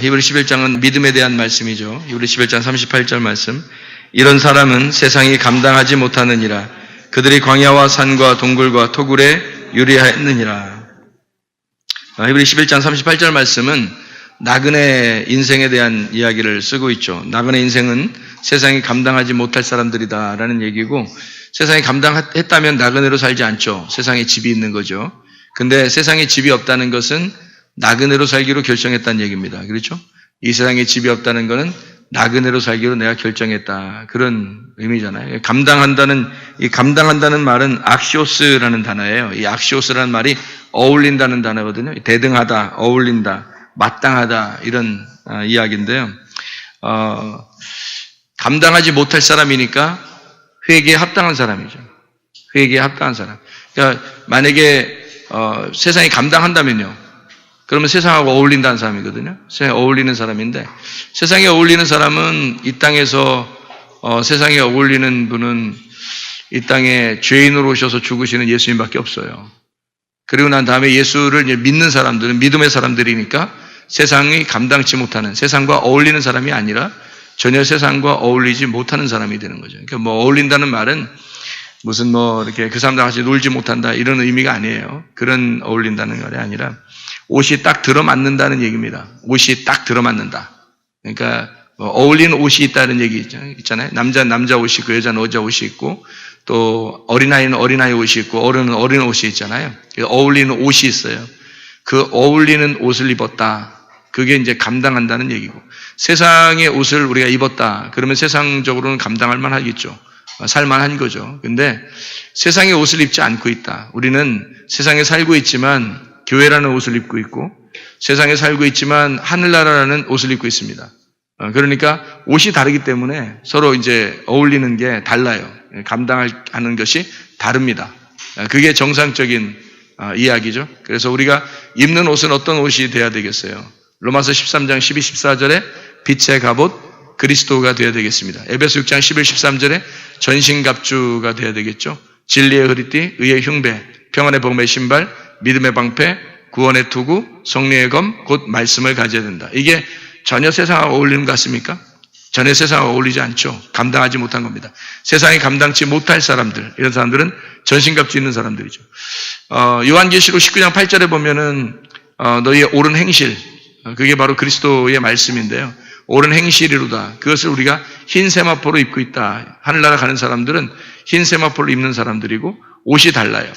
히브리 11장은 믿음에 대한 말씀이죠. 히브리 11장 38절 말씀. 이런 사람은 세상이 감당하지 못하느니라. 그들이 광야와 산과 동굴과 토굴에 유리하였느니라. 히브리 11장 38절 말씀은 나그네 인생에 대한 이야기를 쓰고 있죠. 나그네 인생은 세상이 감당하지 못할 사람들이다라는 얘기고, 세상이 감당했다면 나그네로 살지 않죠. 세상에 집이 있는 거죠. 근데 세상에 집이 없다는 것은 나그네로 살기로 결정했다는 얘기입니다. 그렇죠? 이 세상에 집이 없다는 것은 나그네로 살기로 내가 결정했다. 그런 의미잖아요. 감당한다는 말은 악시오스라는 단어예요. 이 악시오스라는 말이 어울린다는 단어거든요. 대등하다, 어울린다, 마땅하다, 이런 이야기인데요. 감당하지 못할 사람이니까 회개에 합당한 사람이죠. 회개에 합당한 사람. 그러니까 만약에 세상이 감당한다면요, 그러면 세상하고 어울린다는 사람이거든요. 세상에 어울리는 사람인데, 세상에 어울리는 사람은 이 땅에서 세상에 어울리는 분은 이 땅에 죄인으로 오셔서 죽으시는 예수님밖에 없어요. 그리고 난 다음에 예수를 믿는 사람들은 믿음의 사람들이니까 세상이 감당치 못하는, 세상과 어울리는 사람이 아니라 전혀 세상과 어울리지 못하는 사람이 되는 거죠. 그러니까 어울린다는 말은 무슨 이렇게 그 사람들 같이 놀지 못한다 이런 의미가 아니에요. 그런 어울린다는 말이 아니라 옷이 딱 들어맞는다는 얘기입니다. 옷이 딱 들어맞는다. 그러니까 어울리는 옷이 있다는 얘기 있잖아요. 남자 옷이 있고 여자는 여자 옷이 있고, 또 어린아이는 어린아이 옷이 있고 어른은 어린 옷이 있잖아요. 어울리는 옷이 있어요. 그 어울리는 옷을 입었다. 그게 이제 감당한다는 얘기고, 세상의 옷을 우리가 입었다. 그러면 세상적으로는 감당할 만하겠죠. 살만한 거죠. 근데 세상의 옷을 입지 않고 있다. 우리는 세상에 살고 있지만 교회라는 옷을 입고 있고, 세상에 살고 있지만 하늘나라라는 옷을 입고 있습니다. 그러니까 옷이 다르기 때문에 서로 이제 어울리는 게 달라요. 감당하는 것이 다릅니다. 그게 정상적인 이야기죠. 그래서 우리가 입는 옷은 어떤 옷이 돼야 되겠어요? 로마서 13장 12, 14절에 빛의 갑옷 그리스도가 되어야 되겠습니다. 에베소 6장 11, 13절에 전신갑주가 되어야 되겠죠. 진리의 허리띠, 의의 흉배, 평안의 복음의 신발, 믿음의 방패, 구원의 투구, 성령의 검, 곧 말씀을 가져야 된다. 이게 전혀 세상하고 어울리는 것 같습니까? 전혀 세상하고 어울리지 않죠. 감당하지 못한 겁니다. 세상이 감당치 못할 사람들, 이런 사람들은 전신갑주 있는 사람들이죠. 요한계시록 19장 8절에 보면은 너희의 옳은 행실, 그게 바로 그리스도의 말씀인데요. 옳은 행실이로다. 그것을 우리가 흰 세마포로 입고 있다. 하늘나라 가는 사람들은 흰 세마포를 입는 사람들이고 옷이 달라요.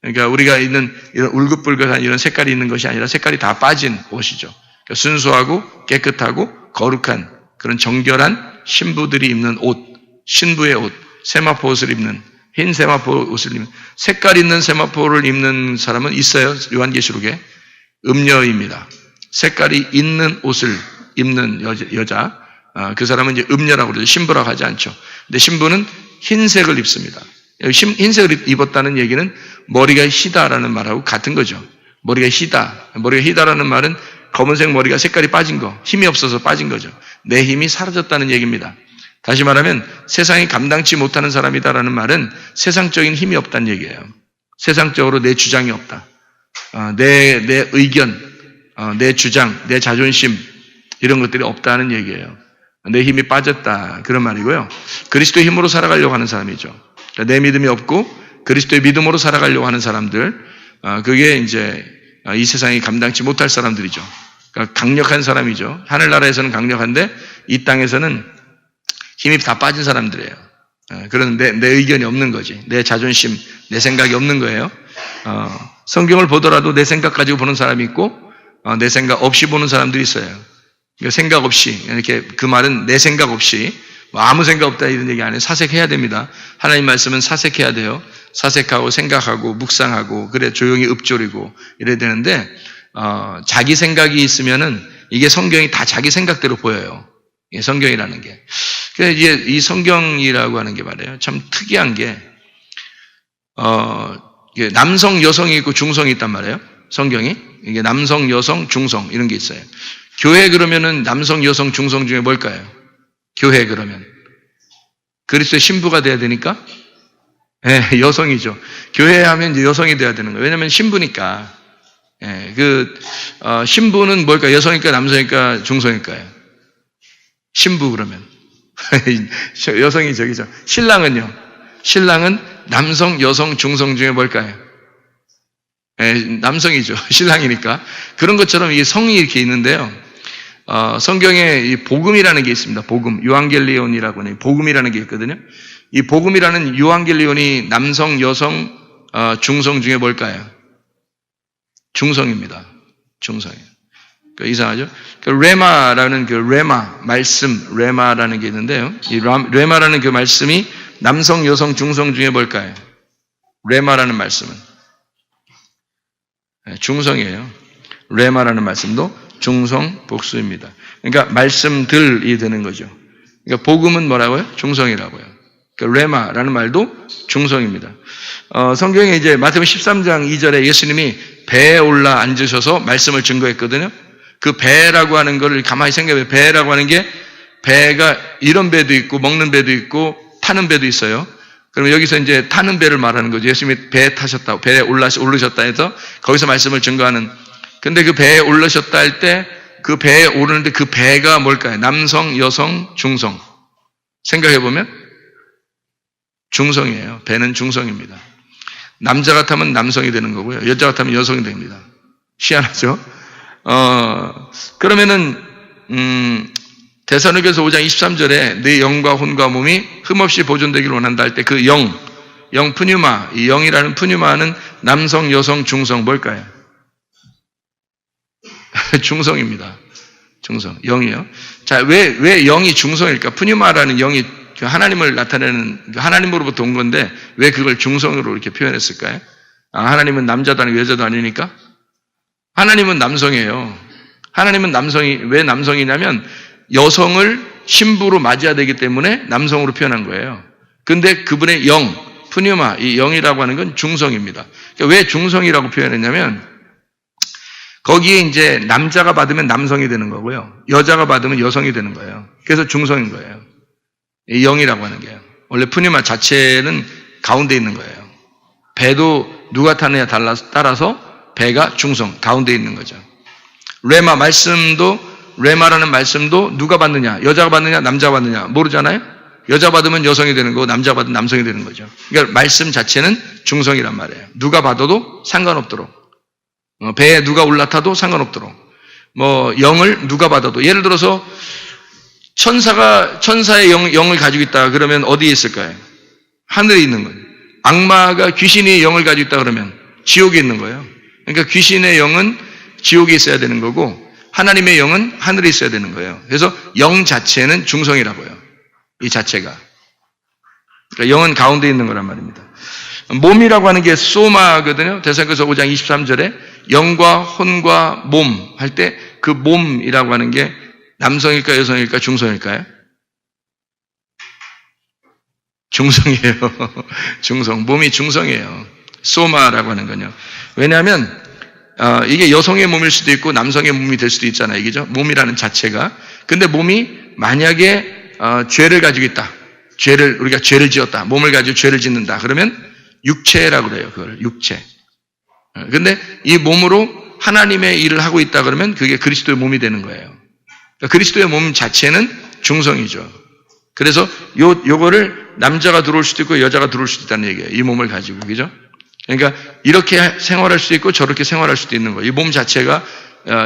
그러니까 우리가 있는 이런 울긋불긋한 이런 색깔이 있는 것이 아니라 색깔이 다 빠진 옷이죠. 그러니까 순수하고 깨끗하고 거룩한 그런 정결한 신부들이 입는 옷, 신부의 옷, 세마포 옷을 입는, 흰 세마포 옷을 입는, 색깔 있는 세마포를 입는 사람은 있어요. 요한계시록에. 음녀입니다. 색깔이 있는 옷을 입는 여자, 그 사람은 이제 음녀라고 그러죠. 신부라고 하지 않죠. 근데 신부는 흰색을 입습니다. 흰색을 입었다는 얘기는 머리가 희다라는 말하고 같은 거죠. 머리가 희다. 머리가 희다라는 말은 검은색 머리가 색깔이 빠진 거, 힘이 없어서 빠진 거죠. 내 힘이 사라졌다는 얘기입니다. 다시 말하면 세상이 감당치 못하는 사람이다라는 말은 세상적인 힘이 없다는 얘기예요. 세상적으로 내 주장이 없다. 내 의견, 내 주장, 내 자존심, 이런 것들이 없다는 얘기예요. 내 힘이 빠졌다. 그런 말이고요. 그리스도의 힘으로 살아가려고 하는 사람이죠. 그러니까 내 믿음이 없고 그리스도의 믿음으로 살아가려고 하는 사람들, 그게 이제 이 세상이 감당치 못할 사람들이죠. 그러니까 강력한 사람이죠. 하늘나라에서는 강력한데 이 땅에서는 힘이 다 빠진 사람들이에요. 그런데 내 의견이 없는 거지. 내 자존심, 내 생각이 없는 거예요. 성경을 보더라도 내 생각 가지고 보는 사람이 있고 내 생각 없이 보는 사람들이 있어요. 그러니까 생각 없이, 이렇게 그 말은 내 생각 없이 아무 생각 없다 이런 얘기 아니에요. 사색해야 됩니다. 하나님 말씀은 사색해야 돼요. 사색하고 생각하고 묵상하고, 그래 조용히 읊조리고 이래야 되는데 자기 생각이 있으면은 이게 성경이 다 자기 생각대로 보여요. 이게 성경이라는 게. 그래서 이제 이 성경이라고 하는 게 말이에요. 참 특이한 게 남성, 여성이 있고 중성이 있단 말이에요. 성경이 이게 남성, 여성, 중성 이런 게 있어요. 교회 그러면은 남성, 여성, 중성 중에 뭘까요? 교회 그러면 그리스도의 신부가 돼야 되니까 여성이죠. 교회 하면 이제 여성이 돼야 되는 거예요. 왜냐하면 신부니까. 예, 신부는 뭘까? 여성일까, 남성일까, 중성일까요? 신부 그러면. 여성이 저기죠. 신랑은요? 신랑은 남성, 여성, 중성 중에 뭘까요? 예, 남성이죠. 신랑이니까. 그런 것처럼 이 성이 이렇게 있는데요. 성경에 이 복음이라는 게 있습니다. 복음. 유앙겔리온이라고 하는 복음이라는 게 있거든요. 이 복음이라는 유앙겔리온이 남성, 여성, 중성 중에 뭘까요? 중성입니다. 중성이에요. 이상하죠? 레마라는 레마, 말씀, 레마라는 게 있는데요. 이 레마라는 그 말씀이 남성, 여성, 중성 중에 뭘까요? 레마라는 말씀은 중성이에요. 레마라는 말씀도 중성 복수입니다. 그러니까 말씀들이 되는 거죠. 그러니까 복음은 뭐라고요? 중성이라고요. 그러니까 레마라는 말도 중성입니다. 성경에 이제 마태복음 13장 2절에 예수님이 배에 올라 앉으셔서 말씀을 증거했거든요. 그 배라고 하는 거를 가만히 생각해 보면 배라고 하는 게 배가 이런 배도 있고 먹는 배도 있고 타는 배도 있어요. 그러면 여기서 이제 타는 배를 말하는 거죠. 예수님이 배에 타셨다, 배에 오르셨다 해서 거기서 말씀을 증거하는. 근데 그 배에 올르셨다 할 때 그 배에 오르는데 그 배가 뭘까요? 남성, 여성, 중성. 생각해 보면 중성이에요. 배는 중성입니다. 남자가 타면 남성이 되는 거고요. 여자가 타면 여성이 됩니다. 희한하죠? 그러면은 데살로니가서 5장 23절에 내 영과 혼과 몸이 흠없이 보존되기를 원한다 할 때 그 영 푸뉴마, 이 영이라는 푸뉴마는 남성, 여성, 중성 뭘까요? 중성입니다. 중성, 영이요. 자, 왜 영이 중성일까? 푸뉴마라는 영이 하나님을 나타내는, 하나님으로부터 온 건데 왜 그걸 중성으로 이렇게 표현했을까요? 하나님은 남자도 아니고 여자도 아니니까? 하나님은 남성이에요. 하나님은 왜 남성이냐면 여성을 신부로 맞이해야 되기 때문에 남성으로 표현한 거예요. 근데 그분의 영, 푸뉴마, 이 영이라고 하는 건 중성입니다. 그러니까 왜 중성이라고 표현했냐면 거기에 이제 남자가 받으면 남성이 되는 거고요. 여자가 받으면 여성이 되는 거예요. 그래서 중성인 거예요. 이 영이라고 하는 게요. 원래 푸뉴마 자체는 가운데 있는 거예요. 배도 누가 타느냐 따라서 배가 중성, 가운데 있는 거죠. 레마라는 말씀도 누가 받느냐, 여자가 받느냐, 남자가 받느냐 모르잖아요. 여자 받으면 여성이 되는 거고 남자가 받으면 남성이 되는 거죠. 그러니까 말씀 자체는 중성이란 말이에요. 누가 받아도 상관없도록. 배에 누가 올라타도 상관없도록. 영을 누가 받아도. 예를 들어서 천사의 영을 가지고 있다 그러면 어디에 있을까요? 하늘에 있는 거예요. 악마가 귀신의 영을 가지고 있다 그러면 지옥에 있는 거예요. 그러니까 귀신의 영은 지옥에 있어야 되는 거고 하나님의 영은 하늘에 있어야 되는 거예요. 그래서 영 자체는 중성이라고요. 이 자체가. 그러니까 영은 가운데 있는 거란 말입니다. 몸이라고 하는 게 소마거든요. 데살로니가서 5장 23절에 영과 혼과 몸 할 때 그 몸이라고 하는 게 남성일까 여성일까 중성일까요? 중성이에요. 중성. 몸이 중성이에요. 소마라고 하는 건요. 왜냐하면 이게 여성의 몸일 수도 있고 남성의 몸이 될 수도 있잖아요. 이게죠. 몸이라는 자체가. 근데 몸이 만약에 죄를 가지고 있다. 우리가 죄를 지었다. 몸을 가지고 죄를 짓는다. 그러면 육체라고 그래요. 그걸 육체. 근데 이 몸으로 하나님의 일을 하고 있다 그러면 그게 그리스도의 몸이 되는 거예요. 그러니까 그리스도의 몸 자체는 중성이죠. 그래서 요거를 남자가 들어올 수도 있고 여자가 들어올 수도 있다는 얘기예요. 이 몸을 가지고. 그죠? 그러니까 이렇게 생활할 수도 있고 저렇게 생활할 수도 있는 거예요. 이 몸 자체가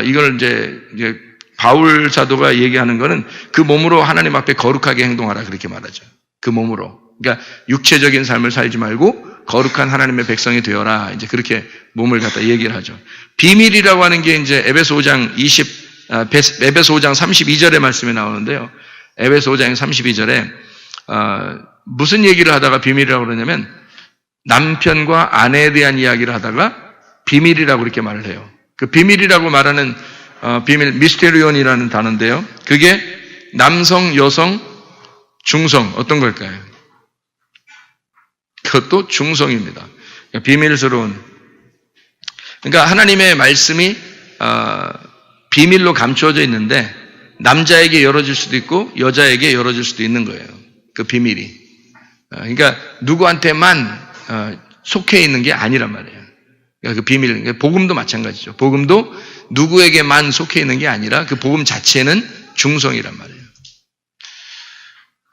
이걸 이제 바울 사도가 얘기하는 거는 그 몸으로 하나님 앞에 거룩하게 행동하라 그렇게 말하죠. 그 몸으로. 그러니까 육체적인 삶을 살지 말고 거룩한 하나님의 백성이 되어라. 이제 그렇게 몸을 갖다 얘기를 하죠. 비밀이라고 하는 게 이제 에베소 5장 32절의 말씀에 나오는데요. 에베소 5장 32절에 무슨 얘기를 하다가 비밀이라고 그러냐면 남편과 아내에 대한 이야기를 하다가 비밀이라고 그렇게 말을 해요. 그 비밀이라고 말하는 비밀 미스테리온이라는 단어인데요. 그게 남성, 여성, 중성 어떤 걸까요? 그것도 중성입니다. 비밀스러운. 그러니까 하나님의 말씀이 비밀로 감추어져 있는데 남자에게 열어질 수도 있고 여자에게 열어질 수도 있는 거예요. 그 비밀이. 그러니까 누구한테만 속해 있는 게 아니란 말이에요. 그 비밀, 복음도 마찬가지죠. 복음도 누구에게만 속해 있는 게 아니라 그 복음 자체는 중성이란 말이에요.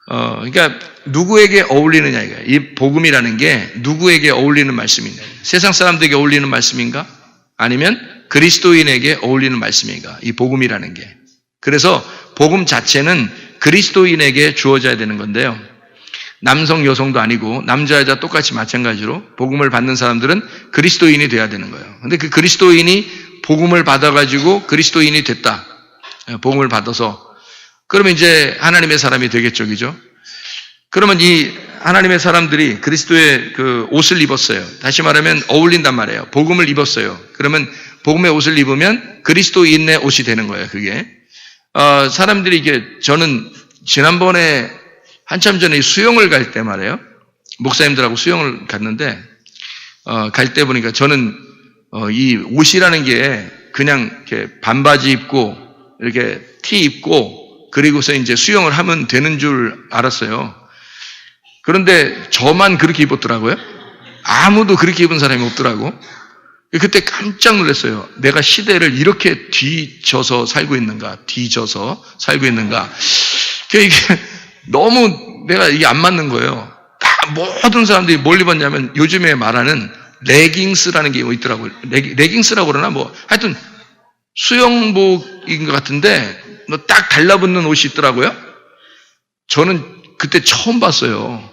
그러니까 누구에게 어울리느냐 이거예요. 이 복음이라는 게 누구에게 어울리는 말씀이냐. 세상 사람들에게 어울리는 말씀인가? 아니면 그리스도인에게 어울리는 말씀인가? 이 복음이라는 게. 그래서 복음 자체는 그리스도인에게 주어져야 되는 건데요. 남성, 여성도 아니고 남자, 여자 똑같이 마찬가지로 복음을 받는 사람들은 그리스도인이 돼야 되는 거예요. 근데 그 그리스도인이 복음을 받아가지고 그리스도인이 됐다. 복음을 받아서. 그러면 이제 하나님의 사람이 되겠죠. 그죠? 그러면 이 하나님의 사람들이 그리스도의 그 옷을 입었어요. 다시 말하면 어울린단 말이에요. 복음을 입었어요. 그러면 복음의 옷을 입으면 그리스도인의 옷이 되는 거예요. 그게. 사람들이 이게 저는 지난번에 한참 전에 수영을 갈 때 말이에요. 목사님들하고 수영을 갔는데, 갈 때 보니까 저는, 이 옷이라는 게 그냥 이렇게 반바지 입고, 이렇게 티 입고, 그리고서 이제 수영을 하면 되는 줄 알았어요. 그런데 저만 그렇게 입었더라고요. 아무도 그렇게 입은 사람이 없더라고. 그때 깜짝 놀랐어요. 내가 시대를 이렇게 뒤져서 살고 있는가, 이게 너무 내가 이게 안 맞는 거예요. 다 모든 사람들이 뭘 입었냐면 요즘에 말하는 레깅스라는 게 있더라고요. 레깅스라고 그러나 뭐 하여튼 수영복인 것 같은데 딱 달라붙는 옷이 있더라고요. 저는 그때 처음 봤어요.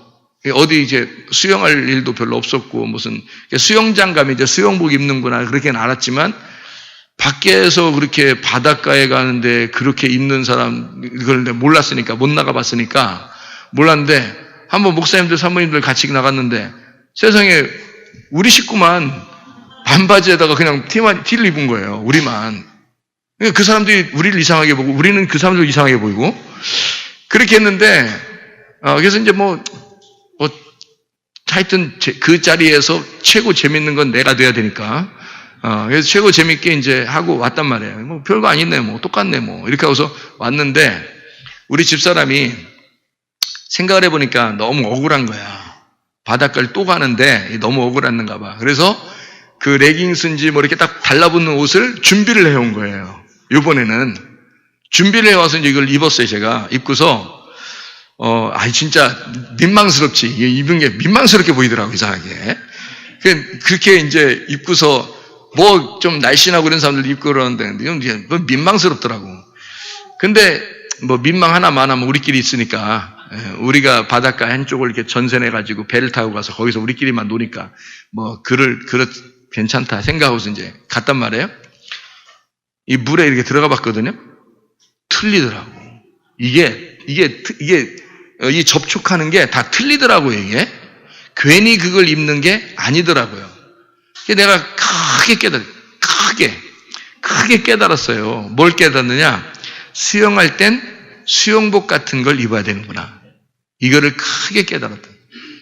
어디 이제 수영할 일도 별로 없었고 무슨 수영장 가면 이제 수영복 입는구나 그렇게는 알았지만 밖에서 그렇게 바닷가에 가는데 그렇게 입는 사람 이걸 몰랐으니까 못 나가봤으니까 몰랐는데 한번 목사님들 사모님들 같이 나갔는데 세상에 우리 식구만 반바지에다가 그냥 티를 입은 거예요. 우리만. 그 사람들이 우리를 이상하게 보고 우리는 그 사람들 이상하게 보이고 그렇게 했는데 그래서 이제 하여튼 그 자리에서 최고 재밌는 건 내가 돼야 되니까 그래서 최고 재밌게 이제 하고 왔단 말이에요. 뭐 별거 아니네, 뭐 똑같네, 뭐 이렇게 하고서 왔는데 우리 집사람이 생각을 해보니까 너무 억울한 거야. 바닷가를 또 가는데 너무 억울했는가 봐. 그래서 그 레깅스인지 뭐 이렇게 딱 달라붙는 옷을 준비를 해온 거예요. 이번에는 준비를 해와서 이제 이걸 입었어요. 제가 입고서 진짜 민망스럽지. 입은 게 민망스럽게 보이더라고, 이상하게. 그렇게 이제 입고서 뭐 좀 날씬하고 그런 사람들 입고 그러는데 뭐 민망스럽더라고. 근데 뭐 민망하나 마나 우리끼리 있으니까 우리가 바닷가 한쪽을 이렇게 전선해가지고 배를 타고 가서 거기서 우리끼리만 노니까 뭐 괜찮다 생각하고서 이제 갔단 말이에요. 이 물에 이렇게 들어가 봤거든요. 틀리더라고. 이 접촉하는 게 다 틀리더라고요, 이게. 괜히 그걸 입는 게 아니더라고요. 내가 크게 깨달았어요. 뭘 깨달았느냐? 수영할 땐 수영복 같은 걸 입어야 되는구나. 이거를 크게 깨달았다.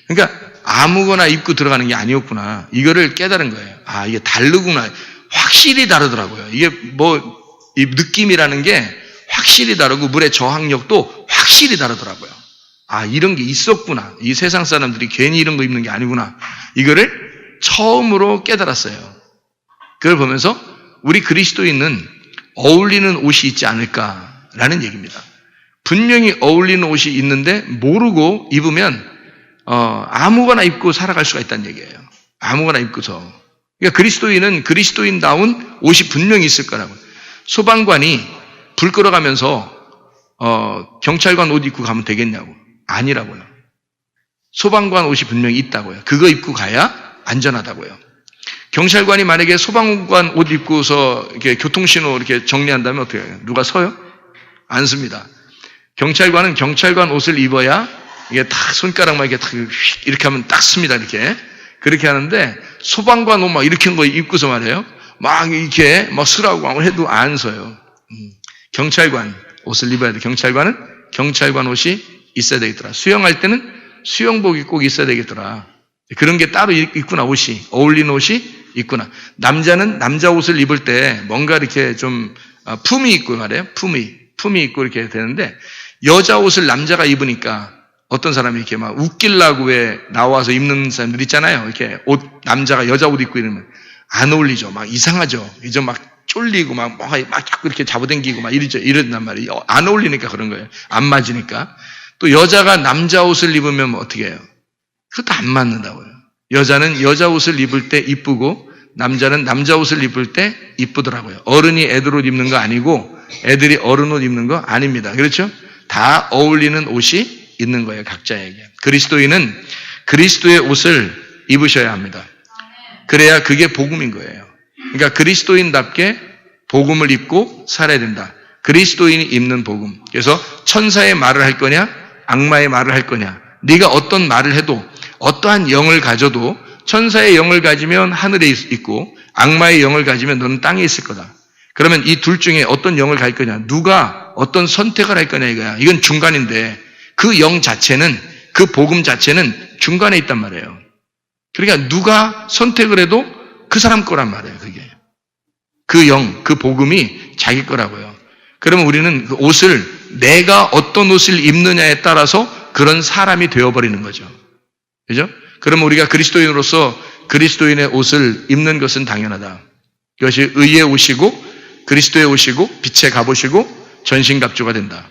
그러니까 아무거나 입고 들어가는 게 아니었구나. 이거를 깨달은 거예요. 이게 다르구나. 확실히 다르더라고요. 이게 이 느낌이라는 게 확실히 다르고 물의 저항력도 확실히 다르더라고요. 이런 게 있었구나. 이 세상 사람들이 괜히 이런 거 입는 게 아니구나. 이거를 처음으로 깨달았어요. 그걸 보면서 우리 그리스도인은 어울리는 옷이 있지 않을까라는 얘기입니다. 분명히 어울리는 옷이 있는데 모르고 입으면 아무거나 입고 살아갈 수가 있다는 얘기예요. 아무거나 입고서. 그러니까 그리스도인은 그리스도인다운 옷이 분명히 있을 거라고. 소방관이 불 끌어가면서 경찰관 옷 입고 가면 되겠냐고. 아니라고요. 소방관 옷이 분명히 있다고요. 그거 입고 가야 안전하다고요. 경찰관이 만약에 소방관 옷 입고서 이렇게 교통신호 이렇게 정리한다면 어떻게 해요? 누가 서요? 안 씁니다. 경찰관은 경찰관 옷을 입어야 이게 딱 손가락만 이렇게 딱 이렇게 하면 딱 씁니다. 그렇게 하는데 소방관 옷 막 이렇게 한 거 입고서 말이에요. 막 이렇게 막 쓰라고 해도 안 서요. 경찰관 옷을 입어야 돼. 경찰관은 경찰관 옷이 있어야 되겠더라. 수영할 때는 수영복이 꼭 있어야 되겠더라. 그런 게 따로 있구나, 옷이. 어울리는 옷이 있구나. 남자는 남자 옷을 입을 때 뭔가 이렇게 좀 품이 있고 말이에요. 품이 있고 이렇게 되는데 여자 옷을 남자가 입으니까 어떤 사람이 이렇게 막 웃기려고 왜 나와서 입는 사람들 있잖아요. 이렇게 남자가 여자 옷 입고 이러면 안 어울리죠. 막 이상하죠. 이제 막 쫄리고 막 자꾸 이렇게 잡아당기고 막 이런단 말이에요. 안 어울리니까 그런 거예요. 안 맞으니까. 또 여자가 남자 옷을 입으면 어떻게 해요? 그것도 안 맞는다고요. 여자는 여자 옷을 입을 때 이쁘고 남자는 남자 옷을 입을 때 이쁘더라고요. 어른이 애들 옷 입는 거 아니고 애들이 어른 옷 입는 거 아닙니다. 그렇죠? 다 어울리는 옷이 있는 거예요. 각자에게. 그리스도인은 그리스도의 옷을 입으셔야 합니다. 그래야 그게 복음인 거예요. 그러니까 그리스도인답게 복음을 입고 살아야 된다. 그리스도인이 입는 복음. 그래서 천사의 말을 할 거냐, 악마의 말을 할 거냐. 네가 어떤 말을 해도 어떠한 영을 가져도 천사의 영을 가지면 하늘에 있고 악마의 영을 가지면 너는 땅에 있을 거다. 그러면 이 둘 중에 어떤 영을 갈 거냐, 누가 어떤 선택을 할 거냐 이거야. 이건 중간인데 그 영 자체는, 그 복음 자체는 중간에 있단 말이에요. 그러니까 누가 선택을 해도 그 사람 거란 말이에요. 그게 그 영, 그 복음이 자기 거라고요. 그러면 우리는 그 옷을, 내가 어떤 옷을 입느냐에 따라서 그런 사람이 되어버리는 거죠. 그죠? 그러면 우리가 그리스도인으로서 그리스도인의 옷을 입는 것은 당연하다. 그것이 의의 옷이고 그리스도의 옷이고 빛의 갑옷이고 전신갑주가 된다.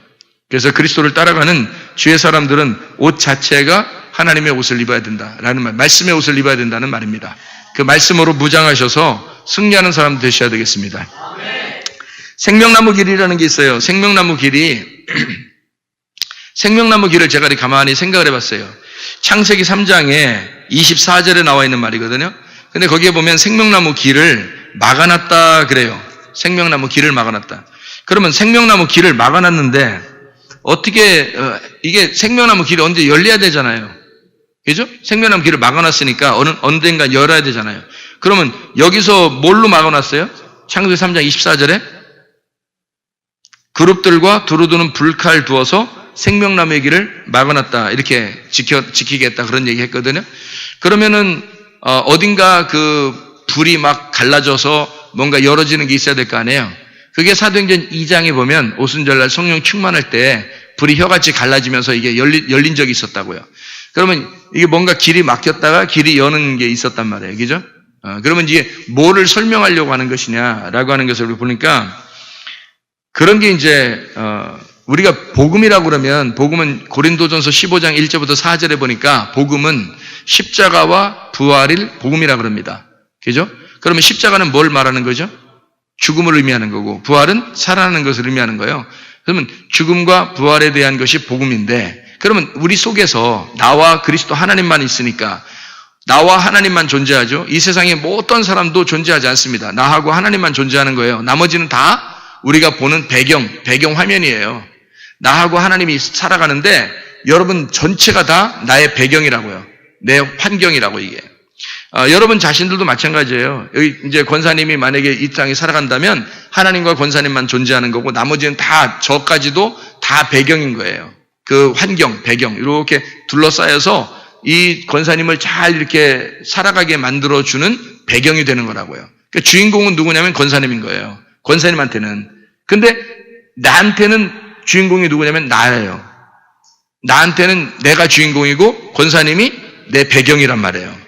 그래서 그리스도를 따라가는 주의 사람들은 옷 자체가 하나님의 옷을 입어야 된다라는 말, 말씀의 옷을 입어야 된다는 말입니다. 그 말씀으로 무장하셔서 승리하는 사람 되셔야 되겠습니다. 생명나무 길이라는 게 있어요. 생명나무 길이 생명나무 길을 제가 가만히 생각을 해봤어요. 창세기 3장에 24절에 나와 있는 말이거든요. 근데 거기에 보면 생명나무 길을 막아놨다 그래요. 생명나무 길을 막아놨다. 그러면 생명나무 길을 막아놨는데 어떻게 이게 생명나무 길이 언제 열려야 되잖아요. 그죠? 생명나무 길을 막아놨으니까 언젠가 열어야 되잖아요. 그러면 여기서 뭘로 막아놨어요? 창세기 3장 24절에 그룹들과 두루두는 불칼 두어서 생명나무의 길을 막아놨다. 이렇게 지키겠다. 그런 얘기 했거든요. 그러면은 어딘가 그 불이 막 갈라져서 뭔가 열어지는 게 있어야 될 거 아니에요. 그게 사도행전 2장에 보면 오순절날 성령 충만할 때 불이 혀같이 갈라지면서 이게 열린 적이 있었다고요. 그러면 이게 뭔가 길이 막혔다가 길이 여는 게 있었단 말이에요. 그죠? 그러면 이게 뭐를 설명하려고 하는 것이냐라고 하는 것을 우리 보니까 그런 게 이제 우리가 복음이라고 그러면 복음은 고린도전서 15장 1절부터 4절에 보니까 복음은 십자가와 부활일 복음이라고 그럽니다. 그죠? 그러면 십자가는 뭘 말하는 거죠? 죽음을 의미하는 거고 부활은 살아나는 것을 의미하는 거예요. 그러면 죽음과 부활에 대한 것이 복음인데 그러면 우리 속에서 나와 그리스도 하나님만 있으니까 나와 하나님만 존재하죠. 이 세상에 뭐 어떤 사람도 존재하지 않습니다. 나하고 하나님만 존재하는 거예요. 나머지는 다 우리가 보는 배경 화면이에요. 나하고 하나님이 살아가는데 여러분 전체가 다 나의 배경이라고요. 내 환경이라고 이게. 여러분 자신들도 마찬가지예요. 여기 이제 권사님이 만약에 이 땅에 살아간다면 하나님과 권사님만 존재하는 거고 나머지는 다 저까지도 다 배경인 거예요. 그 환경, 배경 이렇게 둘러싸여서 이 권사님을 잘 이렇게 살아가게 만들어주는 배경이 되는 거라고요. 그러니까 주인공은 누구냐면 권사님인 거예요. 권사님한테는. 근데 나한테는 주인공이 누구냐면 나예요. 나한테는 내가 주인공이고 권사님이 내 배경이란 말이에요.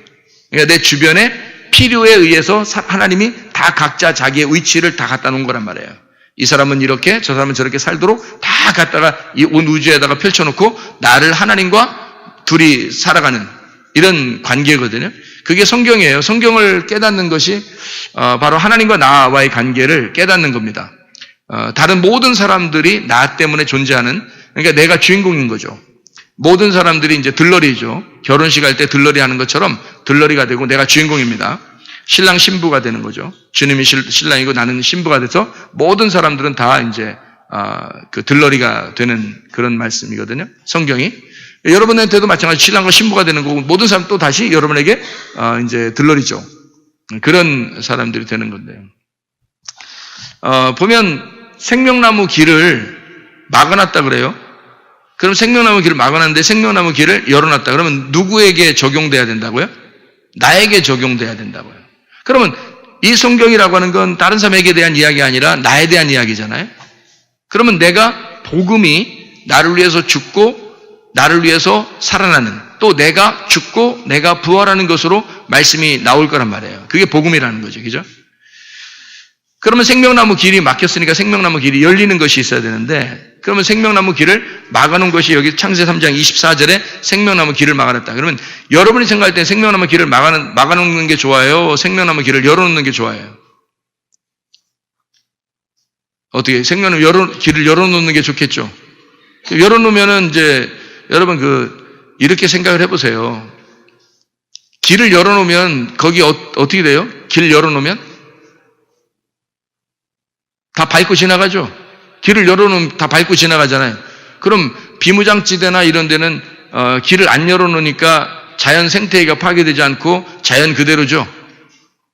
그러니까 내 주변에 필요에 의해서 하나님이 다 각자 자기의 위치를 다 갖다 놓은 거란 말이에요. 이 사람은 이렇게 저 사람은 저렇게 살도록 다 갖다가 이 온 우주에다가 펼쳐놓고 나를 하나님과 둘이 살아가는 이런 관계거든요. 그게 성경이에요. 성경을 깨닫는 것이 바로 하나님과 나와의 관계를 깨닫는 겁니다. 다른 모든 사람들이 나 때문에 존재하는, 그러니까 내가 주인공인 거죠. 모든 사람들이 이제 들러리죠. 결혼식 할 때 들러리 하는 것처럼 들러리가 되고 내가 주인공입니다. 신랑 신부가 되는 거죠. 주님이 신랑이고 나는 신부가 돼서 모든 사람들은 다 이제 그 들러리가 되는 그런 말씀이거든요. 성경이. 여러분한테도 마찬가지 신랑과 신부가 되는 거고 모든 사람 또 다시 여러분에게 이제 들러리죠. 그런 사람들이 되는 건데요. 보면 생명나무 길을 막아놨다 그래요. 그럼 생명나무 길을 막아놨는데 생명나무 길을 열어놨다. 그러면 누구에게 적용돼야 된다고요? 나에게 적용돼야 된다고요. 그러면 이 성경이라고 하는 건 다른 사람에게 대한 이야기가 아니라 나에 대한 이야기잖아요. 그러면 내가 복음이 나를 위해서 죽고 나를 위해서 살아나는 또 내가 죽고 내가 부활하는 것으로 말씀이 나올 거란 말이에요. 그게 복음이라는 거죠. 그죠? 그러면 생명나무 길이 막혔으니까 생명나무 길이 열리는 것이 있어야 되는데, 그러면 생명나무 길을 막아놓은 것이 여기 창세기 3장 24절에 생명나무 길을 막아놨다. 그러면 여러분이 생각할 때 생명나무 길을 막아놓는 게 좋아요? 생명나무 길을 열어놓는 게 좋아요? 어떻게? 생명나무 길을 열어놓는 게 좋겠죠? 열어놓으면은 이제 여러분 이렇게 생각을 해보세요. 길을 열어놓으면 거기 어떻게 돼요? 길 열어놓으면? 다 밟고 지나가죠? 길을 열어놓으면 다 밟고 지나가잖아요. 그럼 비무장지대나 이런 데는 길을 안 열어놓으니까 자연 생태계가 파괴되지 않고 자연 그대로죠.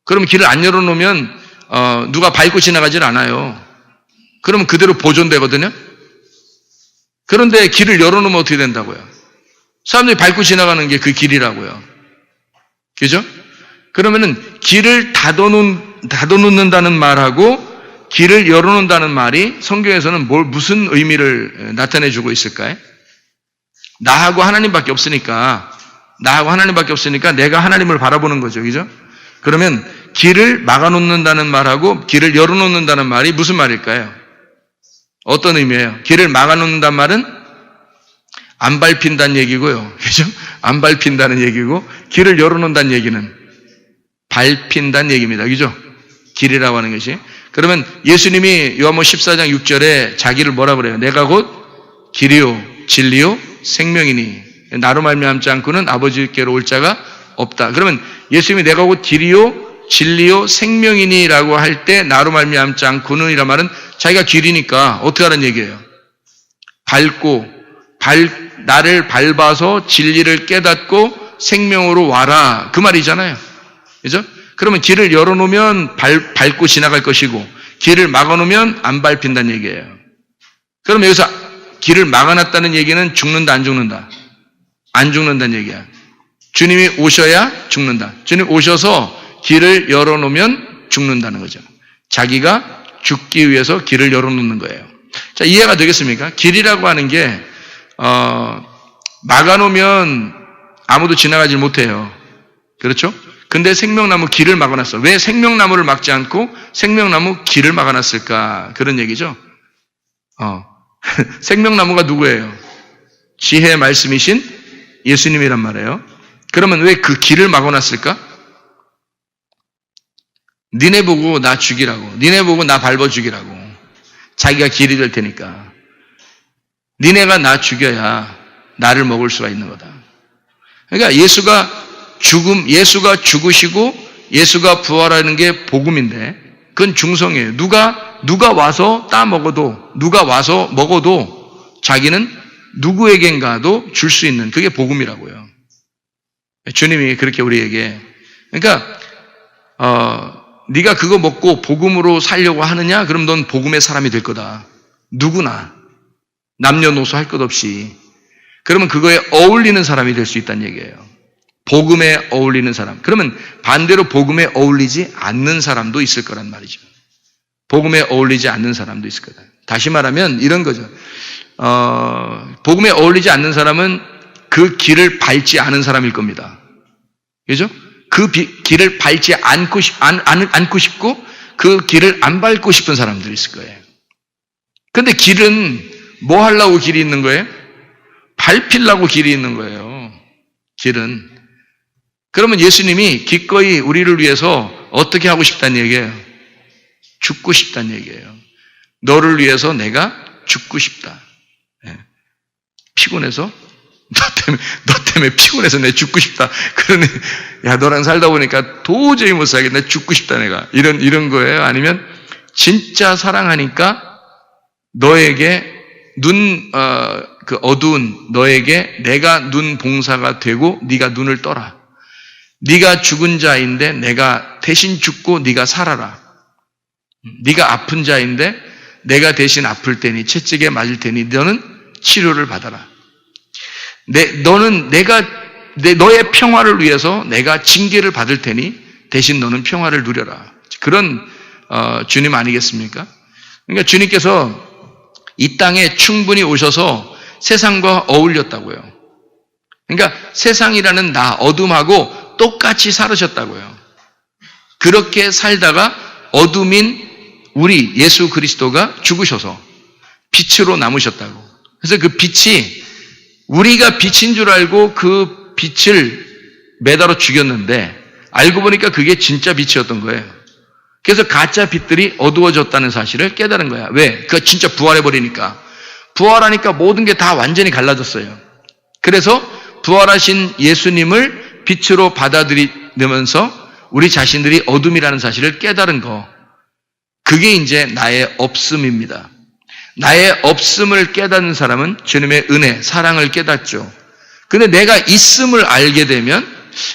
그럼 길을 안 열어놓으면 누가 밟고 지나가질 않아요. 그러면 그대로 보존되거든요. 그런데 길을 열어놓으면 어떻게 된다고요? 사람들이 밟고 지나가는 게 그 길이라고요. 그죠? 그러면은 길을 닫아놓는다는 말하고 길을 열어놓는다는 말이 성경에서는 무슨 의미를 나타내주고 있을까요? 나하고 하나님밖에 없으니까 내가 하나님을 바라보는 거죠. 그죠? 그러면 길을 막아놓는다는 말하고 길을 열어놓는다는 말이 무슨 말일까요? 어떤 의미예요? 길을 막아놓는다는 말은 안 밟힌다는 얘기고요. 그죠? 안 밟힌다는 얘기고, 길을 열어놓는다는 얘기는 밟힌다는 얘기입니다. 그죠? 길이라고 하는 것이. 그러면 예수님이 요한복음 14장 6절에 자기를 뭐라 그래요? 내가 곧 길이요 진리요 생명이니 나로 말미암지 않고는 아버지께로 올 자가 없다. 그러면 예수님이 내가 곧 길이요 진리요 생명이니라고 할 때 나로 말미암지 않고는 이란 말은 자기가 길이니까 어떻게 하는 얘기예요? 나를 밟아서 진리를 깨닫고 생명으로 와라. 그 말이잖아요. 그죠? 그러면 길을 열어놓으면 밟고 지나갈 것이고, 길을 막아놓으면 안 밟힌다는 얘기예요. 그럼 여기서 길을 막아놨다는 얘기는 죽는다, 안 죽는다? 안 죽는다는 얘기야. 주님이 오셔야 죽는다. 주님 오셔서 길을 열어놓으면 죽는다는 거죠. 자기가 죽기 위해서 길을 열어놓는 거예요. 자, 이해가 되겠습니까? 길이라고 하는 게 막아놓으면 아무도 지나가지 못해요. 그렇죠? 근데 생명나무 길을 막아놨어. 왜 생명나무를 막지 않고 생명나무 길을 막아놨을까? 그런 얘기죠. 생명나무가 누구예요? 지혜의 말씀이신 예수님이란 말이에요. 그러면 왜 그 길을 막아놨을까? 니네 보고 나 죽이라고. 니네 보고 나 밟아 죽이라고. 자기가 길이 될 테니까. 니네가 나 죽여야 나를 먹을 수가 있는 거다. 그러니까 예수가 죽으시고 예수가 부활하는 게 복음인데 그건 중성이에요. 누가 와서 따 먹어도, 누가 와서 먹어도 자기는 누구에겐가도 줄 수 있는, 그게 복음이라고요. 주님이 그렇게 우리에게, 그러니까 네가 그거 먹고 복음으로 살려고 하느냐? 그럼 넌 복음의 사람이 될 거다. 누구나 남녀노소 할 것 없이. 그러면 그거에 어울리는 사람이 될 수 있다는 얘기예요. 복음에 어울리는 사람. 그러면 반대로 복음에 어울리지 않는 사람도 있을 거란 말이죠. 복음에 어울리지 않는 사람도 있을 거다. 다시 말하면 이런 거죠. 복음에 어울리지 않는 사람은 그 길을 밟지 않은 사람일 겁니다. 그죠? 그 길을 밟지 않고 싶고 그 길을 안 밟고 싶은 사람들이 있을 거예요. 근데 길은 뭐 하려고 길이 있는 거예요? 밟히려고 길이 있는 거예요. 길은. 그러면 예수님이 기꺼이 우리를 위해서 어떻게 하고 싶다는 얘기예요? 죽고 싶다는 얘기예요. 너를 위해서 내가 죽고 싶다. 피곤해서? 너 때문에 피곤해서 내가 죽고 싶다. 그러니, 야, 너랑 살다 보니까 도저히 못 살겠다. 내가 죽고 싶다, 내가. 이런 거예요? 아니면, 진짜 사랑하니까 너에게 어두운 너에게 내가 눈 봉사가 되고 네가 눈을 떠라. 네가 죽은 자인데 내가 대신 죽고 네가 살아라. 네가 아픈 자인데 내가 대신 아플 테니 채찍에 맞을 테니 너는 치료를 받아라. 너의 평화를 위해서 내가 징계를 받을 테니 대신 너는 평화를 누려라. 그런 주님 아니겠습니까? 그러니까 주님께서 이 땅에 충분히 오셔서 세상과 어울렸다고요. 그러니까 세상이라는 나, 어둠하고 똑같이 살으셨다고요. 그렇게 살다가 어둠인 우리 예수 그리스도가 죽으셔서 빛으로 남으셨다고. 그래서 그 빛이 우리가 빛인 줄 알고 그 빛을 매달아 죽였는데 알고 보니까 그게 진짜 빛이었던 거예요. 그래서 가짜 빛들이 어두워졌다는 사실을 깨달은 거야. 왜? 그 진짜 부활해버리니까. 부활하니까 모든 게 다 완전히 갈라졌어요. 그래서 부활하신 예수님을 빛으로 받아들이면서 우리 자신들이 어둠이라는 사실을 깨달은 거. 그게 이제 나의 없음입니다. 나의 없음을 깨닫는 사람은 주님의 은혜, 사랑을 깨닫죠. 근데 내가 있음을 알게 되면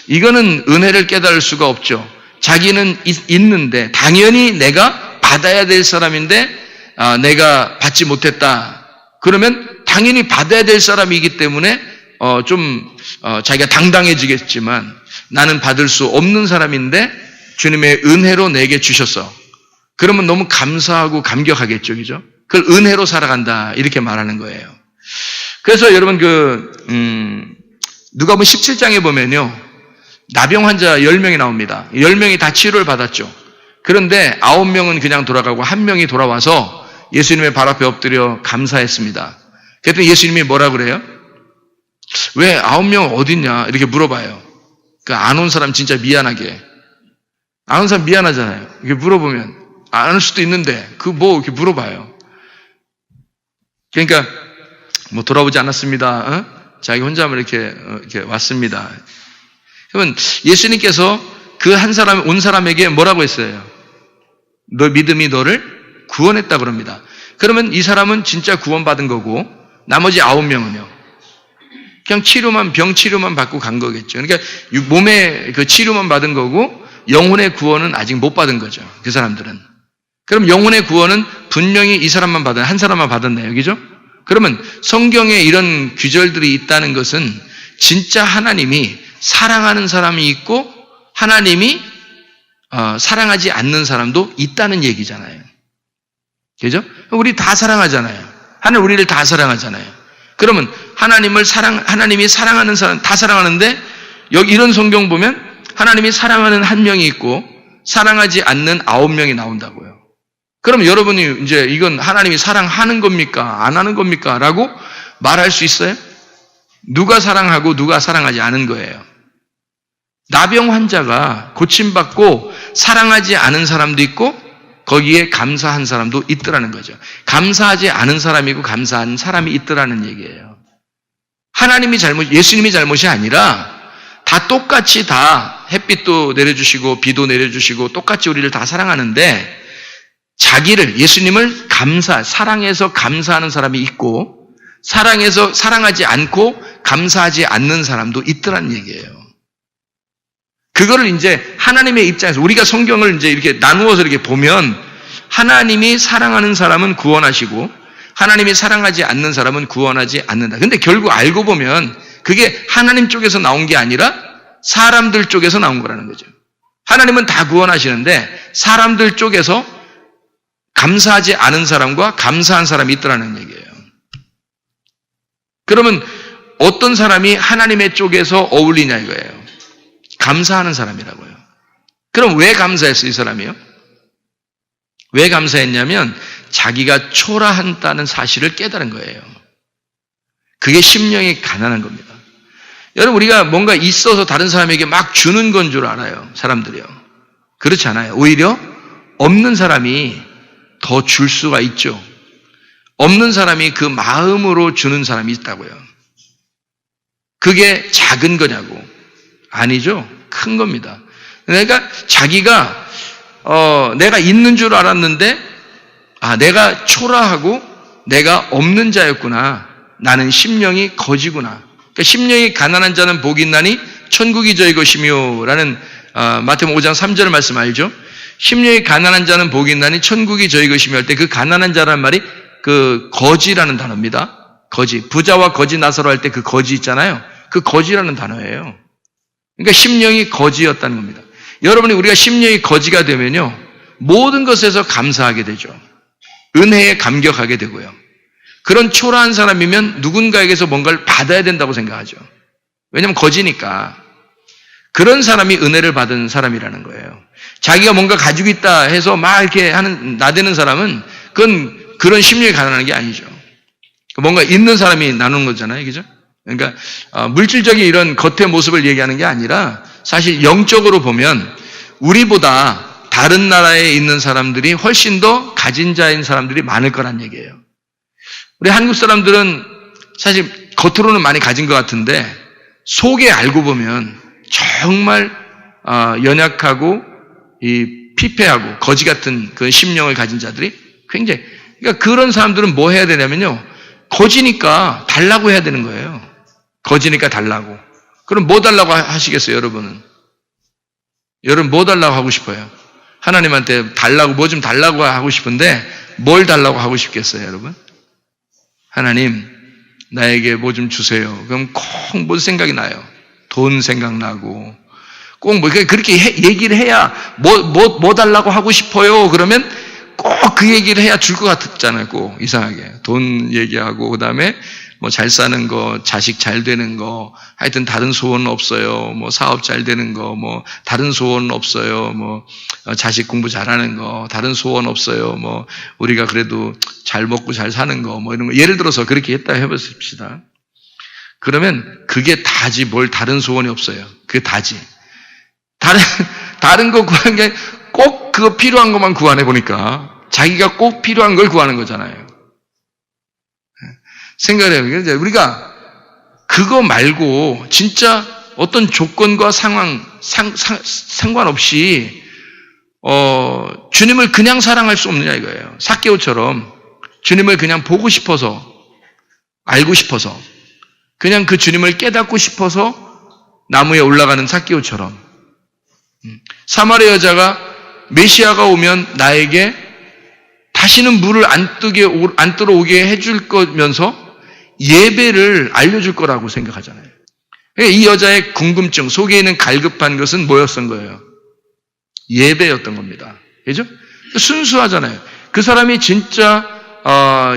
이거는 은혜를 깨달을 수가 없죠. 자기는 있는데 당연히 내가 받아야 될 사람인데 내가 받지 못했다. 그러면 당연히 받아야 될 사람이기 때문에 자기가 당당해지겠지만 나는 받을 수 없는 사람인데 주님의 은혜로 내게 주셨어. 그러면 너무 감사하고 감격하겠죠, 그죠? 그걸 은혜로 살아간다 이렇게 말하는 거예요. 그래서 여러분 누가복음 17장에 보면요, 나병 환자 10명이 나옵니다. 10명이 다 치료를 받았죠. 그런데 9명은 그냥 돌아가고 1명이 돌아와서 예수님의 발 앞에 엎드려 감사했습니다. 그랬더니 예수님이 뭐라 그래요? 왜 9명 어딨냐 이렇게 물어봐요. 안 온 사람 진짜 미안하게. 안 온 사람 미안하잖아요. 이렇게 물어보면 안 올 수도 있는데 이렇게 물어봐요. 그러니까 돌아오지 않았습니다. 자기 혼자만 이렇게 왔습니다. 그러면 예수님께서 그 한 사람 온 사람에게 뭐라고 했어요? 너 믿음이 너를 구원했다 그럽니다. 그러면 이 사람은 진짜 구원받은 거고 나머지 9명은요. 그냥 병 치료만 받고 간 거겠죠. 그러니까 몸의 그 치료만 받은 거고 영혼의 구원은 아직 못 받은 거죠. 그 사람들은. 그럼 영혼의 구원은 분명히 이 사람만 한 사람만 받았네요. 그죠? 그러면 성경에 이런 규절들이 있다는 것은 진짜 하나님이 사랑하는 사람이 있고 하나님이 사랑하지 않는 사람도 있다는 얘기잖아요. 그죠? 우리 다 사랑하잖아요. 하나님 우리를 다 사랑하잖아요. 그러면 하나님이 사랑하는 사람 다 사랑하는데 여기 이런 성경 보면 하나님이 사랑하는 1명이 있고 사랑하지 않는 9명이 나온다고요. 그럼 여러분이 이제 이건 하나님이 사랑하는 겁니까? 안 하는 겁니까? 라고 말할 수 있어요? 누가 사랑하고 누가 사랑하지 않은 거예요. 나병 환자가 고침받고 사랑하지 않은 사람도 있고 거기에 감사한 사람도 있더라는 거죠. 감사하지 않은 사람이고 감사한 사람이 있더라는 얘기예요. 예수님이 잘못이 아니라 다 똑같이 다 햇빛도 내려주시고 비도 내려주시고 똑같이 우리를 다 사랑하는데 예수님을 사랑해서 감사하는 사람이 있고 사랑해서 사랑하지 않고 감사하지 않는 사람도 있더라는 얘기예요. 그거를 이제 하나님의 입장에서 우리가 성경을 이제 이렇게 나누어서 이렇게 보면 하나님이 사랑하는 사람은 구원하시고 하나님이 사랑하지 않는 사람은 구원하지 않는다. 근데 결국 알고 보면 그게 하나님 쪽에서 나온 게 아니라 사람들 쪽에서 나온 거라는 거죠. 하나님은 다 구원하시는데 사람들 쪽에서 감사하지 않은 사람과 감사한 사람이 있더라는 얘기예요. 그러면 어떤 사람이 하나님의 쪽에서 어울리냐 이거예요. 감사하는 사람이라고요. 그럼 왜 감사했어요, 이 사람이요? 왜 감사했냐면 자기가 초라한다는 사실을 깨달은 거예요. 그게 심령이 가난한 겁니다. 여러분 우리가 뭔가 있어서 다른 사람에게 막 주는 건 줄 알아요. 사람들이요. 그렇지 않아요. 오히려 없는 사람이 더 줄 수가 있죠. 없는 사람이 그 마음으로 주는 사람이 있다고요. 그게 작은 거냐고. 아니죠. 큰 겁니다. 그러니까 자기가 내가 있는 줄 알았는데 내가 초라하고 내가 없는 자였구나. 나는 심령이 거지구나. 그러니까 심령이 가난한 자는 복이 있나니 천국이 저희 것이며 라는 마태복음 5장 3절 말씀 알죠? 심령이 가난한 자는 복이 있나니 천국이 저희 것이며 할 때 그 가난한 자라는 말이 그 거지라는 단어입니다. 거지. 부자와 거지 나서로 할 때 그 거지 있잖아요. 그 거지라는 단어예요. 그러니까 심령이 거지였다는 겁니다. 여러분이 우리가 심령이 거지가 되면요. 모든 것에서 감사하게 되죠. 은혜에 감격하게 되고요. 그런 초라한 사람이면 누군가에게서 뭔가를 받아야 된다고 생각하죠. 왜냐면 거지니까. 그런 사람이 은혜를 받은 사람이라는 거예요. 자기가 뭔가 가지고 있다 해서 막 이렇게 나대는 사람은 그런 심리에 가난한 게 아니죠. 뭔가 있는 사람이 나누는 거잖아요. 그죠? 그러니까 물질적인 이런 겉의 모습을 얘기하는 게 아니라 사실 영적으로 보면 우리보다 다른 나라에 있는 사람들이 훨씬 더 가진 자인 사람들이 많을 거란 얘기예요. 우리 한국 사람들은 사실 겉으로는 많이 가진 것 같은데 속에 알고 보면 정말 연약하고 이 피폐하고 거지 같은 그 심령을 가진 자들이 굉장히, 그러니까 그런 사람들은 뭐 해야 되냐면요, 거지니까 달라고 해야 되는 거예요. 거지니까 달라고. 그럼 뭐 달라고 하시겠어요, 여러분은? 여러분 뭐 달라고 하고 싶어요? 하나님한테 달라고, 뭐 좀 달라고 하고 싶은데 뭘 달라고 하고 싶겠어요, 여러분? 하나님, 나에게 뭐 좀 주세요. 그럼 꼭 뭐 생각이 나요? 돈 생각나고, 꼭 뭐, 그렇게 얘기를 해야, 뭐 달라고 하고 싶어요. 그러면 꼭 그 얘기를 해야 줄 것 같았잖아요. 꼭 이상하게. 돈 얘기하고, 그 다음에 뭐 잘 사는 거, 자식 잘 되는 거, 하여튼 다른 소원은 없어요. 뭐 사업 잘 되는 거, 뭐 다른 소원은 없어요. 뭐 자식 공부 잘하는 거, 다른 소원 없어요. 뭐 우리가 그래도 잘 먹고 잘 사는 거, 뭐 이런 거. 예를 들어서 그렇게 했다 해보십시다. 그러면 그게 다지, 뭘 다른 소원이 없어요. 그게 다지. 다른 거 구하는 게 꼭 그거 필요한 것만 구하네 보니까 자기가 꼭 필요한 걸 구하는 거잖아요. 생각을 해요. 우리가 그거 말고 진짜 어떤 조건과 상관없이 주님을 그냥 사랑할 수 없느냐 이거예요. 삭개오처럼 주님을 그냥 보고 싶어서, 알고 싶어서, 그냥 그 주님을 깨닫고 싶어서 나무에 올라가는 삭개오처럼, 사마리아 여자가 메시아가 오면 나에게 다시는 물을 안 들어오게 해줄 거면서 예배를 알려줄 거라고 생각하잖아요. 이 여자의 궁금증, 속에 있는 갈급한 것은 뭐였던 거예요? 예배였던 겁니다. 그죠? 순수하잖아요. 그 사람이 진짜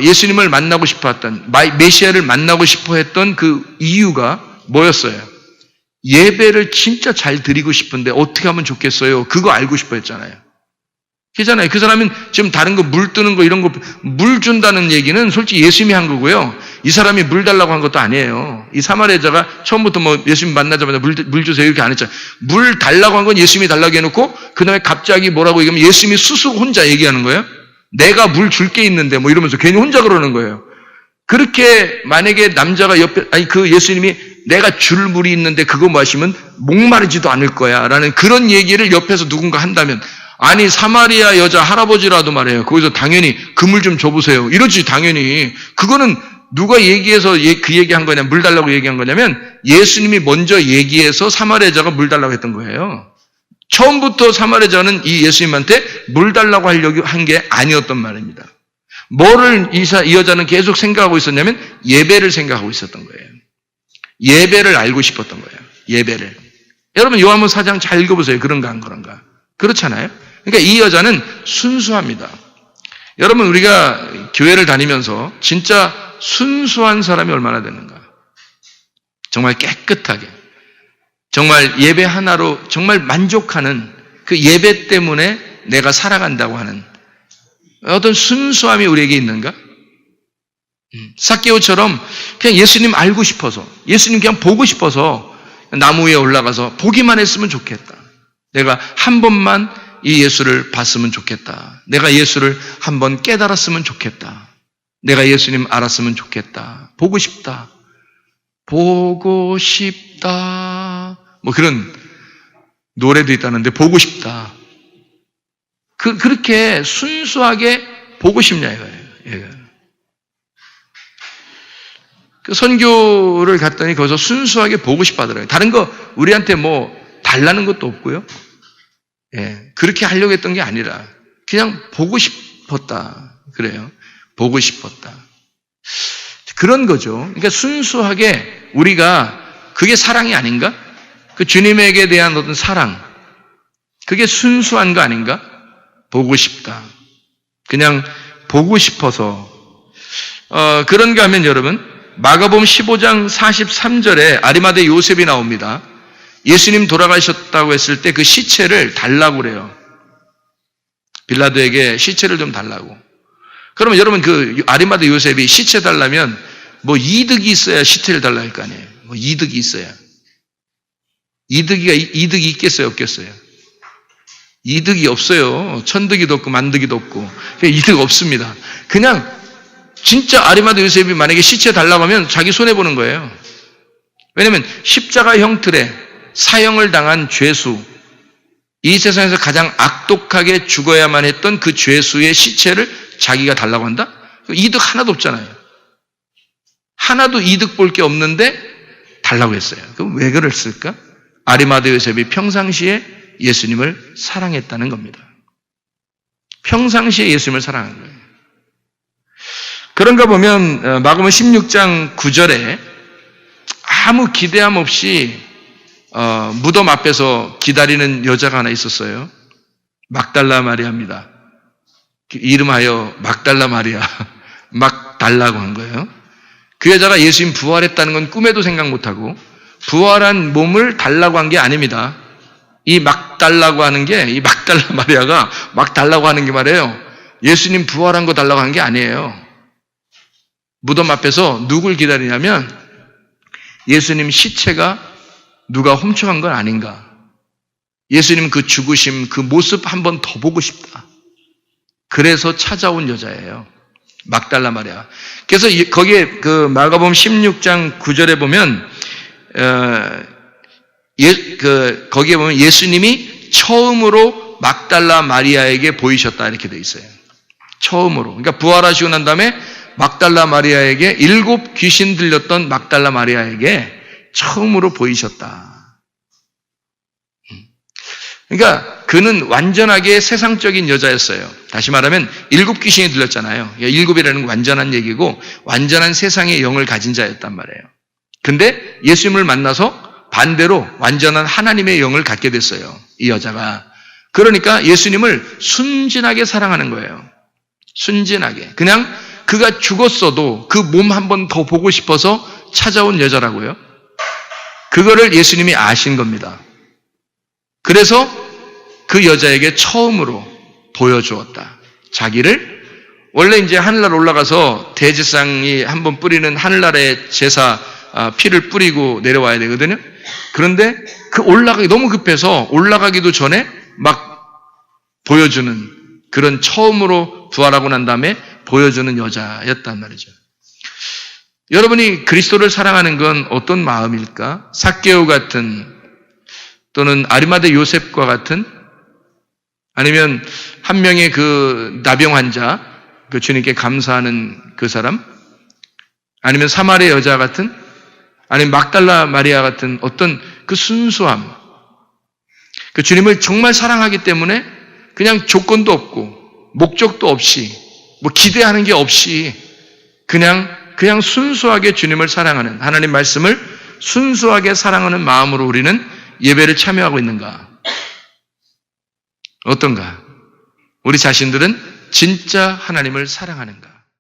예수님을 만나고 싶어 했던, 메시아를 만나고 싶어 했던 그 이유가 뭐였어요? 예배를 진짜 잘 드리고 싶은데 어떻게 하면 좋겠어요? 그거 알고 싶어 했잖아요. 그잖아요. 그 사람은 지금 다른 거 물 뜨는 거 이런 거 물 준다는 얘기는 솔직히 예수님이 한 거고요. 이 사람이 물 달라고 한 것도 아니에요. 이 사마리아 여자가 처음부터 뭐 예수님 만나자마자 물 주세요 이렇게 안 했잖아요. 물 달라고 한 건 예수님이 달라고 해놓고 그 다음에 갑자기 뭐라고 얘기하면 예수님이 스스로 혼자 얘기하는 거예요. 내가 물 줄 게 있는데 뭐 이러면서 괜히 혼자 그러는 거예요. 그렇게 만약에 남자가 옆에, 그 예수님이 내가 줄 물이 있는데 그거 마시면 목마르지도 않을 거야 라는 그런 얘기를 옆에서 누군가 한다면, 아니 사마리아 여자 할아버지라도 말해요. 거기서 당연히 그 물 좀 줘보세요 이러지 당연히. 그거는 누가 얘기해서 그 얘기한 거냐, 물 달라고 얘기한 거냐면 예수님이 먼저 얘기해서 사마리아 여자가 물 달라고 했던 거예요. 처음부터 사마리아 여자는 이 예수님한테 물 달라고 하려고 한 게 아니었던 말입니다. 뭐를 이 여자는 계속 생각하고 있었냐면 예배를 생각하고 있었던 거예요. 예배를 알고 싶었던 거예요. 예배를. 여러분 요한복음 4장 잘 읽어보세요. 그런가 안 그런가. 그렇잖아요. 그러니까 이 여자는 순수합니다. 여러분 우리가 교회를 다니면서 진짜 순수한 사람이 얼마나 되는가. 정말 깨끗하게, 정말 예배 하나로 정말 만족하는, 그 예배 때문에 내가 살아간다고 하는 어떤 순수함이 우리에게 있는가? 삭개오처럼 그냥 예수님 알고 싶어서, 예수님 그냥 보고 싶어서 나무 위에 올라가서 보기만 했으면 좋겠다. 내가 한 번만 이 예수를 봤으면 좋겠다. 내가 예수를 한번 깨달았으면 좋겠다. 내가 예수님 알았으면 좋겠다. 보고 싶다. 보고 싶다. 뭐 그런 노래도 있다는데 보고 싶다. 그렇게 순수하게 보고 싶냐 이거예요. 예. 그 선교를 갔더니 거기서 순수하게 보고 싶어 하더라고요. 다른 거 우리한테 뭐 달라는 것도 없고요. 예. 그렇게 하려고 했던 게 아니라 그냥 보고 싶었다. 그래요. 보고 싶었다. 그런 거죠. 그러니까 순수하게 우리가, 그게 사랑이 아닌가? 그 주님에게 대한 어떤 사랑. 그게 순수한 거 아닌가? 보고 싶다. 그냥 보고 싶어서. 그런가 하면 여러분, 마가복음 15장 43절에 아리마대 요셉이 나옵니다. 예수님 돌아가셨다고 했을 때 그 시체를 달라고 그래요. 빌라도에게 시체를 좀 달라고. 그러면 여러분 그 아리마대 요셉이 시체 달라면 뭐 이득이 있어야 시체를 달라 할 거 아니에요. 뭐 이득이 있어야. 이득이 있겠어요, 없겠어요? 이득이 없어요. 천득이도 없고 만득이도 없고. 이득 없습니다. 그냥 진짜 아리마대 요셉이 만약에 시체 달라고 하면 자기 손해보는 거예요. 왜냐하면 십자가 형틀에 사형을 당한 죄수, 이 세상에서 가장 악독하게 죽어야만 했던 그 죄수의 시체를 자기가 달라고 한다? 이득 하나도 없잖아요. 하나도 이득 볼 게 없는데 달라고 했어요. 그럼 왜 그랬을까? 아리마대 요셉이 평상시에 예수님을 사랑했다는 겁니다. 평상시에 예수님을 사랑한 거예요. 그런가 보면 마가복음 16장 9절에 아무 기대함 없이 무덤 앞에서 기다리는 여자가 하나 있었어요. 막달라 마리아입니다. 이름하여 막달라 마리아, 막 달라고 한 거예요. 그 여자가 예수님 부활했다는 건 꿈에도 생각 못하고 부활한 몸을 달라고 한 게 아닙니다. 이 막 달라고 하는 게, 이 막달라 마리아가 막 달라고 하는 게 말이에요. 예수님 부활한 거 달라고 한 게 아니에요. 무덤 앞에서 누굴 기다리냐면 예수님 시체가 누가 훔쳐간 건 아닌가. 예수님 그 죽으심, 그 모습 한번 더 보고 싶다. 그래서 찾아온 여자예요. 막달라 마리아. 그래서 거기에 그 마가복음 16장 9절에 보면 거기에 보면 예수님이 처음으로 막달라 마리아에게 보이셨다 이렇게 돼 있어요. 처음으로. 그러니까 부활하시고 난 다음에 막달라 마리아에게 7 귀신 들렸던 막달라 마리아에게 처음으로 보이셨다. 그러니까 그는 완전하게 세상적인 여자였어요. 다시 말하면 7 귀신이 들렸잖아요. 7이라는 건 완전한 얘기고 완전한 세상의 영을 가진 자였단 말이에요. 근데 예수님을 만나서 반대로 완전한 하나님의 영을 갖게 됐어요. 이 여자가. 그러니까 예수님을 순진하게 사랑하는 거예요. 순진하게. 그냥 그가 죽었어도 그 몸 한 번 더 보고 싶어서 찾아온 여자라고요. 그거를 예수님이 아신 겁니다. 그래서 그 여자에게 처음으로 보여주었다. 자기를 원래 이제 하늘나라 올라가서 대제사장이 한번 뿌리는 하늘나라의 제사 피를 뿌리고 내려와야 되거든요. 그런데 그 올라가기 너무 급해서 올라가기도 전에 막 보여주는 그런 처음으로 부활하고 난 다음에 보여주는 여자였단 말이죠. 여러분이 그리스도를 사랑하는 건 어떤 마음일까? 삭개오 같은 또는 아리마대 요셉과 같은 아니면 한 명의 그 나병 환자 그 주님께 감사하는 그 사람 아니면 사마리아 여자 같은 아니면 막달라 마리아 같은 어떤 그 순수함 그 주님을 정말 사랑하기 때문에 그냥 조건도 없고 목적도 없이 뭐 기대하는 게 없이 그냥 순수하게 주님을 사랑하는 하나님 말씀을 순수하게 사랑하는 마음으로 우리는 예배를 참여하고 있는가? 어떤가? 우리 자신들은 진짜 하나님을 사랑하는가?